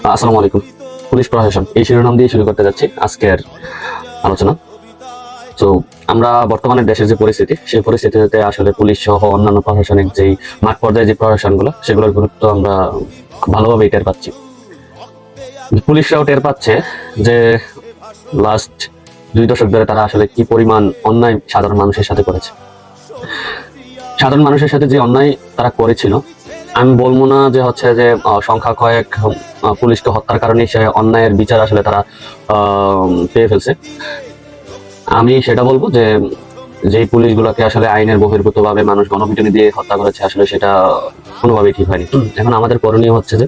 আসসালামু আলাইকুম। পুলিশ প্রশাসন এই শিরোনাম দিয়ে শুরু করতে যাচ্ছি আজকের আলোচনা। তো আমরা বর্তমানে দেশের যে পরিস্থিতি, সেই পরিস্থিতিতে আসলে পুলিশ সহ অন্যান্য প্রশাসনিক যেই মাঠ পর্যায়ে যে প্রশাসনগুলো, সেগুলোর গুরুত্ব আমরা ভালোভাবেই টের পাচ্ছি। পুলিশরাও টের পাচ্ছে যে লাস্ট 2 দশক ধরে তারা আসলে কি পরিমাণ অন্যায় সাধারণ মানুষের সাথে করেছে। সাধারণ মানুষের সাথে যে অন্যায় তারা করেছিল, আমি বলবো না যে হচ্ছে যে সংখ্যা কয়েক পুলিশকে হত্যার কারণে সে অন্যায়ের বিচার আসলে তারা পেয়ে ফেলছে। আমি সেটা বলবো যে যেই পুলিশগুলোকে আসলে আইনের বহির্ভূত ভাবে মানুষ গণপিটুনি দিয়ে হত্যা করেছে, আসলে সেটা কোনোভাবেই ঠিক হয়নি। এখন আমাদের করণীয় হচ্ছে যে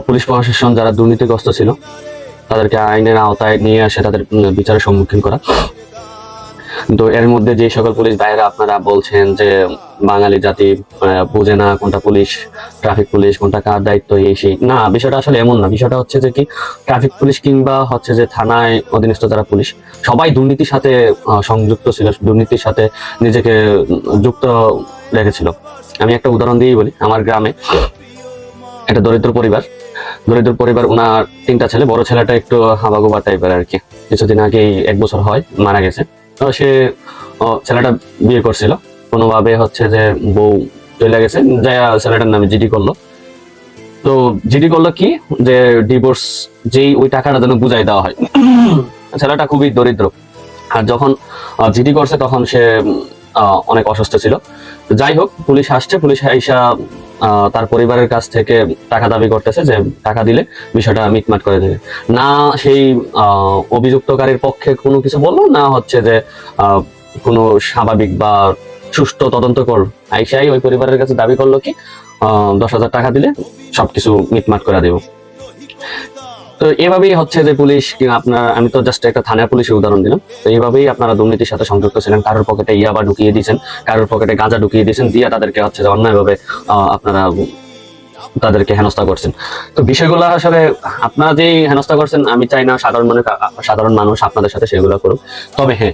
পুলিশ প্রশাসন যারা দুর্নীতিগ্রস্ত ছিল তাদেরকে আইনের আওতায় নিয়ে আসে তাদের বিচারের সম্মুখীন করা। তো এর মধ্যে যে সকল পুলিশ ভাইয়েরা আপনারা বলছেন যে বাঙালি জাতি বুঝে না কোনটা পুলিশ, ট্রাফিক পুলিশ কোনটা কার দায়িত্ব, এই সেই না, বিষয়টা আসলে এমন না। বিষয়টা হচ্ছে যে কি, ট্রাফিক পুলিশ কিংবা হচ্ছে যে থানায় অধীনস্থ যারা পুলিশ, সবাই দুর্নীতির সাথে সংযুক্ত ছিল, দুর্নীতির সাথে নিজেকে যুক্ত রেখেছিল। আমি একটা উদাহরণ দিয়েই বলি। আমার গ্রামে একটা দরিদ্র পরিবার, ওনার 3টা ছেলে। বড় ছেলেটা একটু হাবাগোবা টাইপের আর কি, কিছুদিন আগেই 1 বছর হয় মারা গেছে। তো সে ছেলেটা বিয়ে করছিল, কোনোভাবে হচ্ছে যে বউ চলে গেছে, যাই ছেলেটার নামে জিডি করলো। তো জিডি করলো কি, যে ডিভোর্স যেই ওই টাকাটা যেন বুঝাই দেওয়া হয়। ছেলেটা খুবই দরিদ্র, আর যখন জিডি করছে তখন সে অনেক অসুস্থ ছিল। যাই হোক, পুলিশ আসছে, পুলিশ আইসা তার পরিবারের কাছ থেকে টাকা দাবি করতেছে যে টাকা দিলে বিষয়টা মিটমাট করে দেবে। না সেই অভিযুক্তকারীর পক্ষে কোনো কিছু বললো, না হচ্ছে যে কোনো স্বাভাবিক বা সুষ্ঠু তদন্ত করলো। আইসাই ওই পরিবারের কাছে দাবি করলো কি 10,000 টাকা দিলে সবকিছু মিটমাট করে দেব। তো এভাবেই হচ্ছে যে পুলিশ, আপনার আমি তো জাস্ট একটা থানার পুলিশের উদাহরণ দিলাম। তো এইভাবেই আপনারা দুর্নীতির সাথে সংযুক্ত ছিলেন। কারোর পকেটে ইয়াবা ঢুকিয়ে দিয়েছেন, কারোর পকেটে গাঁজা ঢুকিয়ে দিয়েছেন, দিয়ে তাদেরকে হচ্ছে যে অন্যায়ভাবে আপনারা তাদেরকে হেনস্থা করছেন। তো বিষয়গুলো আসলে আপনারা যেই হেনস্থা করছেন, আমি চাই না সাধারণ মানুষ আপনাদের সাথে সেগুলো করুক। তবে হ্যাঁ,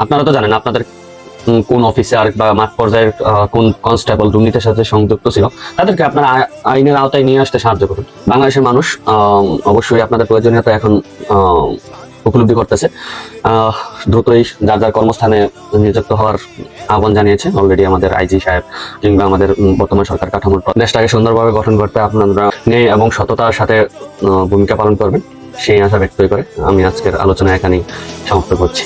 আপনারা তো জানেন আপনাদের কোন অফিসার বা মাঠ পর্যায়ের কোন কনস্টেবল দুর্নীতির সাথে সংযুক্ত ছিল, তাদেরকে আপনারা আইনের আওতায় নিয়ে আসতে সাহায্য করুন। বাংলাদেশের মানুষ অবশ্যই আপনাদের প্রয়োজনীয়তা এখন উপলব্ধি করতেছে। দ্রুতই যার যার কর্মস্থানে নিযুক্ত হওয়ার আহ্বান জানিয়েছে অলরেডি আমাদের আইজি সাহেব, কিংবা আমাদের বর্তমান সরকার কাঠামোর। দেশটাকে সুন্দরভাবে গঠন করতে আপনারা ন্যায় এবং সততার সাথে ভূমিকা পালন করবেন, সেই আশা ব্যক্ত করে আমি আজকের আলোচনা এখানেই সমাপ্ত করছি।